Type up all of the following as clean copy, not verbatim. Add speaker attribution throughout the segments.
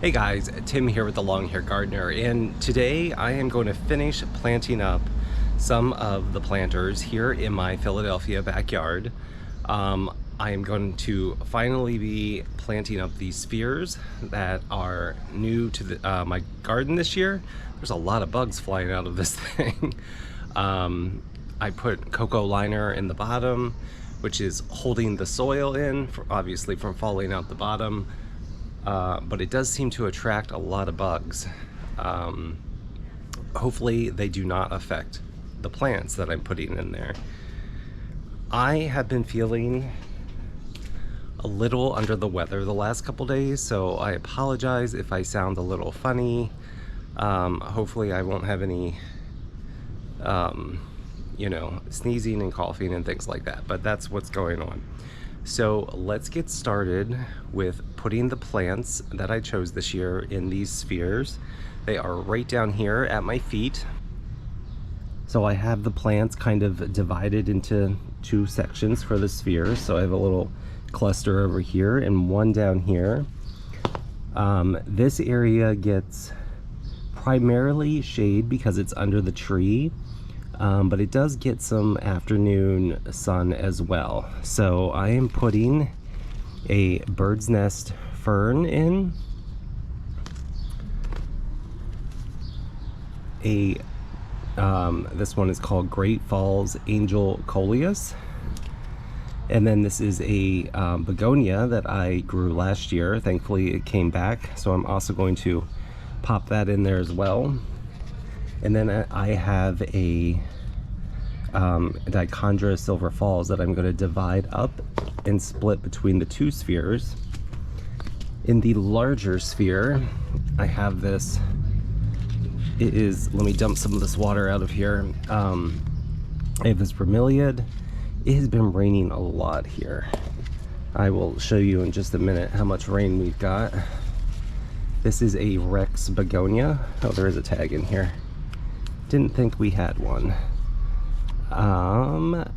Speaker 1: Hey guys, Tim here with the Long Hair Gardener, and today I am going to finish planting up some of the planters here in my Philadelphia backyard. I am going to finally be planting up these spheres that are new to my garden this year. There's a lot of bugs flying out of this thing. I put cocoa liner in the bottom, which is holding the soil in, obviously from falling out the bottom. But it does seem to attract a lot of bugs. Hopefully they do not affect the plants that I'm putting in there. I have been feeling a little under the weather the last couple days, so I apologize if I sound a little funny. Hopefully I won't have any sneezing and coughing and things like that, but that's what's going on. So let's get started with putting the plants that I chose this year in these spheres. They are right down here at my feet. So I have the plants kind of divided into two sections for the spheres. So I have a little cluster over here and one down here. This area gets primarily shade because it's under the tree. But it does get some afternoon sun as well. So I am putting a bird's nest fern in, this one is called Great Falls Angel Coleus, and then this is a begonia that I grew last year. Thankfully it came back, so I'm also going to pop that in there as well. And then I have a Dichondra Silver Falls that I'm going to divide up and split between the two spheres. In the larger sphere, I have this. It is, let me dump some of this water out of here. I have this bromeliad. It has been raining a lot here. I will show you in just a minute how much rain we've got. This is a Rex begonia. Oh, there is a tag in here. Didn't think we had one.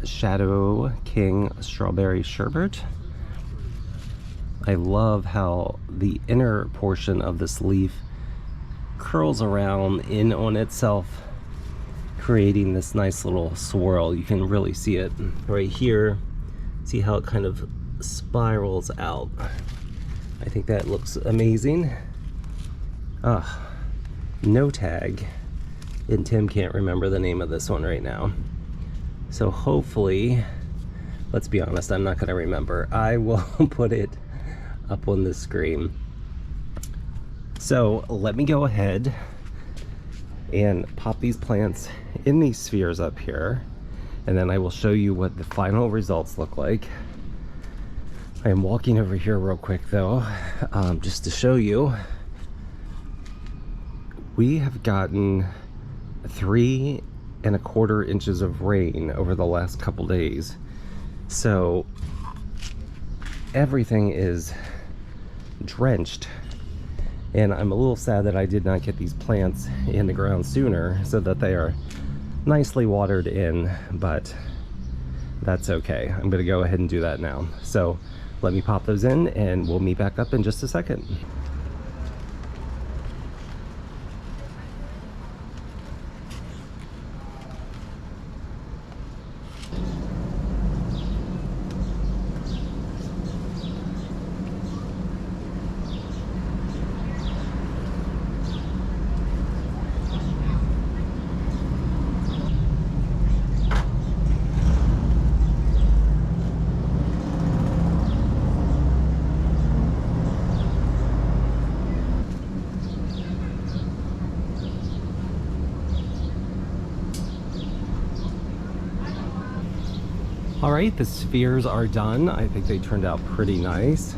Speaker 1: Shadow King Strawberry Sherbet. I love how the inner portion of this leaf curls around in on itself, creating this nice little swirl. You can really see it right here. See how it kind of spirals out. I think that looks amazing. No tag. And Tim can't remember the name of this one right now. So hopefully, let's be honest, I'm not going to remember. I will put it up on the screen. So let me go ahead and pop these plants in these spheres up here, and then I will show you what the final results look like. I am walking over here real quick though, just to show you. We have gotten 3¼ inches of rain over the last couple days, so everything is drenched, and I'm a little sad that I did not get these plants in the ground sooner so that they are nicely watered in, but that's okay. I'm gonna go ahead and do that now. So let me pop those in and we'll meet back up in just a second. Alright, the spheres are done. I think they turned out pretty nice.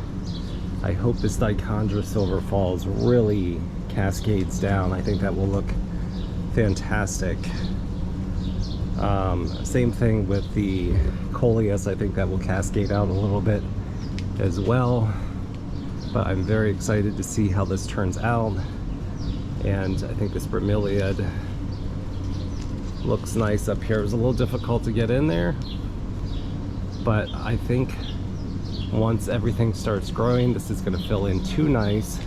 Speaker 1: I hope this Dichondra Silver Falls really cascades down. I think that will look fantastic. Same thing with the Coleus. I think that will cascade out a little bit as well. But I'm very excited to see how this turns out. And I think this bromeliad looks nice up here. It was a little difficult to get in there, but I think once everything starts growing, this is going to fill in too nice,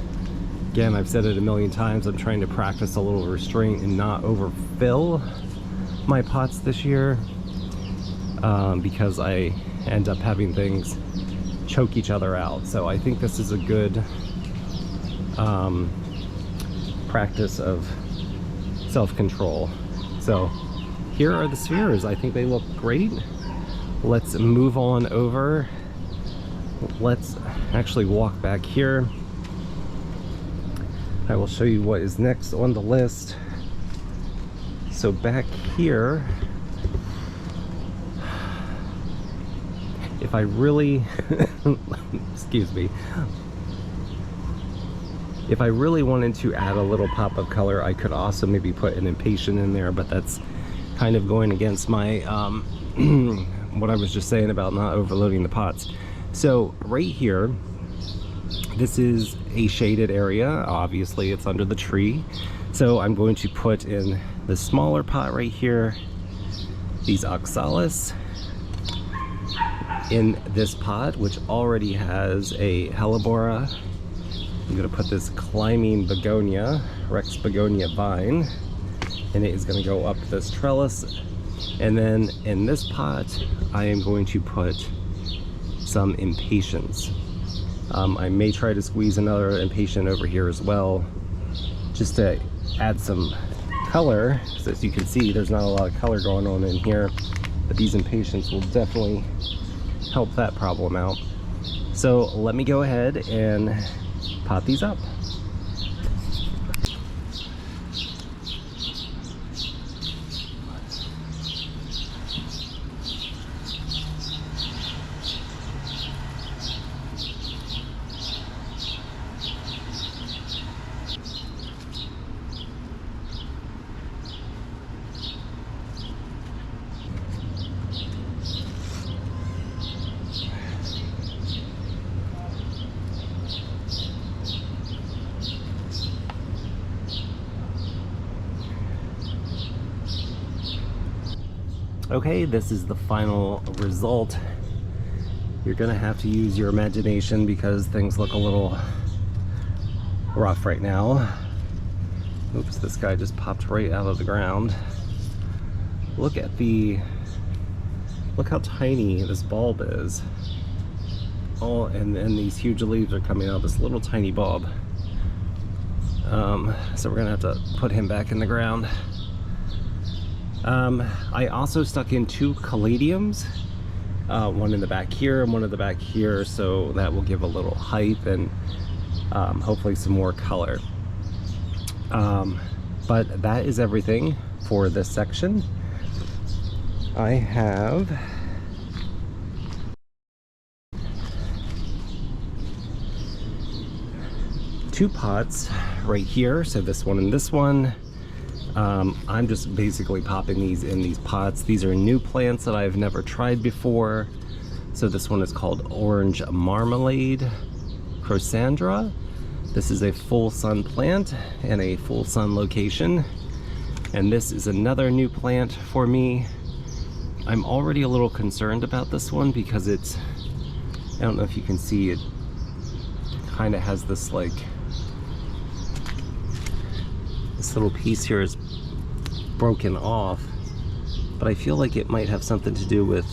Speaker 1: Again, I've said it a million times, I'm trying to practice a little restraint and not overfill my pots this year, because I end up having things choke each other out. So I think this is a good practice of self-control. So here are the spheres. I think they look great. Let's move on over. Let's actually walk back here. I will show you what is next on the list. So back here, if I really excuse me, if I really wanted to add a little pop of color, I could also maybe put an impatient in there, but that's kind of going against my what I was just saying about not overloading the pots. So right here, this is a shaded area. Obviously it's under the tree, so I'm going to put in the smaller pot right here, these oxalis, in this pot, which already has a hellebora. I'm going to put this climbing begonia, Rex begonia vine, and it is going to go up this trellis. And then in this pot, I am going to put some impatiens. I may try to squeeze another impatient over here as well, just to add some color. So as you can see, there's not a lot of color going on in here, but these impatiens will definitely help that problem out. So let me go ahead and pot these up. Okay, this is the final result. You're gonna have to use your imagination because things look a little rough right now. Oops, this guy just popped right out of the ground. Look how tiny this bulb is. Oh, and then these huge leaves are coming out of this little tiny bulb. So we're gonna have to put him back in the ground. I also stuck in 2 caladiums, one in the back here and one in the back here, so that will give a little height and hopefully some more color. But that is everything for this section. I have two pots right here, so this one and this one. I'm just basically popping these in these pots. These are new plants that I've never tried before. So this one is called Orange Marmalade Crosandra. This is a full sun plant and a full sun location. And this is another new plant for me. I'm already a little concerned about this one because it's, I don't know if you can see, it kind of has this like, this little piece here is broken off, but I feel like it might have something to do with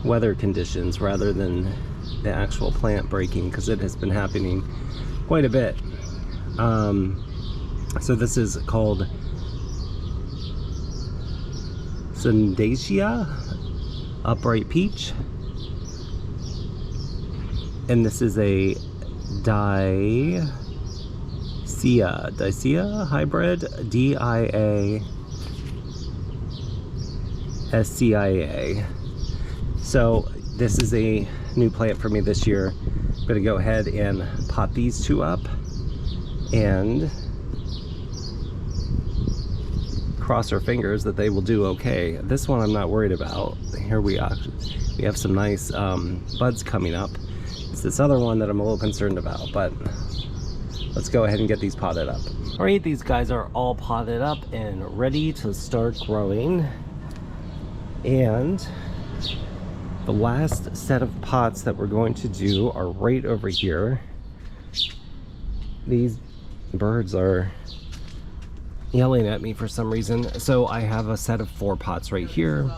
Speaker 1: weather conditions rather than the actual plant breaking, because it has been happening quite a bit. So this is called Sundacia Upright Peach, and this is a Dicea hybrid, Diascia. So this is a new plant for me this year. I'm gonna go ahead and pot these two up and cross our fingers that they will do okay. This one I'm not worried about. Here we have some nice buds coming up. It's this other one that I'm a little concerned about, but let's go ahead and get these potted up. All right, these guys are all potted up and ready to start growing. And the last set of pots that we're going to do are right over here. These birds are yelling at me for some reason. So I have a set of 4 pots right here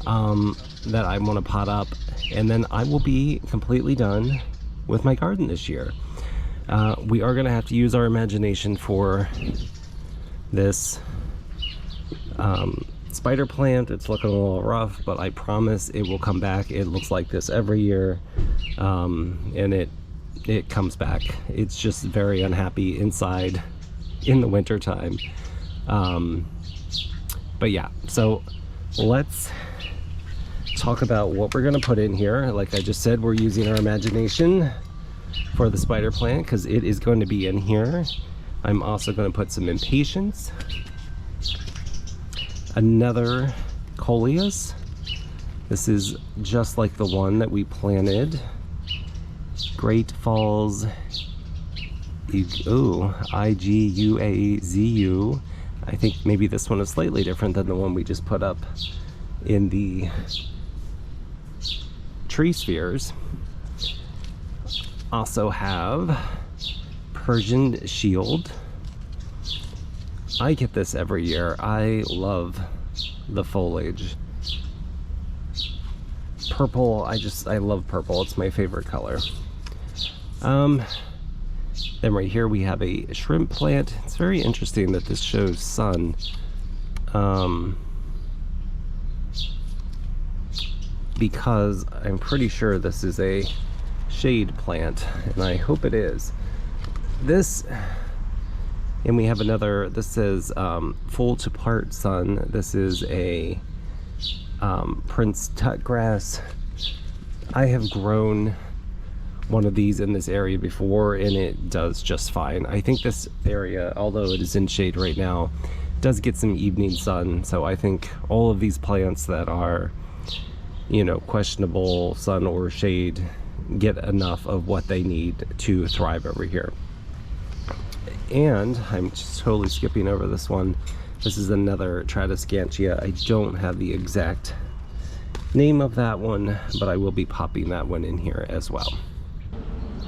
Speaker 1: that I want to pot up, and then I will be completely done with my garden this year. We are going to have to use our imagination for this spider plant. It's looking a little rough, but I promise it will come back. It looks like this every year, and it comes back. It's just very unhappy inside in the winter time. But yeah, so let's talk about what we're going to put in here. Like I just said, we're using our imagination for the spider plant because it is going to be in here. I'm also going to put some impatiens, another coleus. This is just like the one that we planted. Great Falls, Iguazu. I think maybe this one is slightly different than the one we just put up in the tree spheres. Also have Persian Shield. I get this every year. I love the foliage. Purple, I love purple. It's my favorite color. Then right here we have a shrimp plant. It's very interesting that this shows sun. Because I'm pretty sure this is a shade plant, and I hope it is. This, and we have another, this says full to part sun. This is a Prince Tut grass. I have grown one of these in this area before, and it does just fine. I think this area, although it is in shade right now, does get some evening sun. So I think all of these plants that are, you know, questionable sun or shade get enough of what they need to thrive over here. And I'm just totally skipping over this one. This is another Tradescantia. I don't have the exact name of that one, but I will be popping that one in here as well.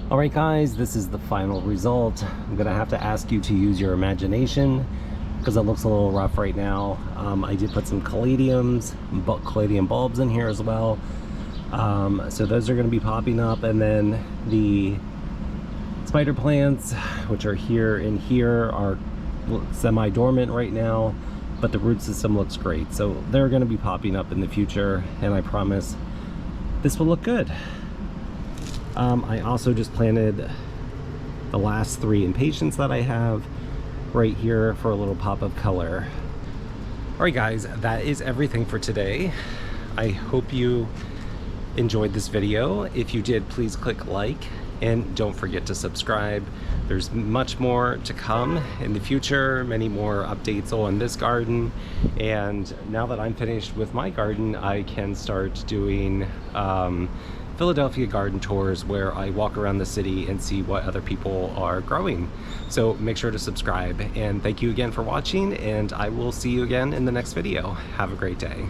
Speaker 1: All right, guys, this is the final result. I'm gonna have to ask you to use your imagination because it looks a little rough right now. I did put some caladium bulbs in here as well. So those are gonna be popping up, and then the spider plants, which are here and here, are semi-dormant right now, but the root system looks great. So they're gonna be popping up in the future, and I promise this will look good. I also just planted the last 3 impatiens that I have right here for a little pop of color. All right, guys, that is everything for today. I hope you enjoyed this video. If you did, please click like, and don't forget to subscribe. There's much more to come in the future, many more updates on this garden. And now that I'm finished with my garden, I can start doing Philadelphia garden tours where I walk around the city and see what other people are growing. So make sure to subscribe, and thank you again for watching, and I will see you again in the next video. Have a great day.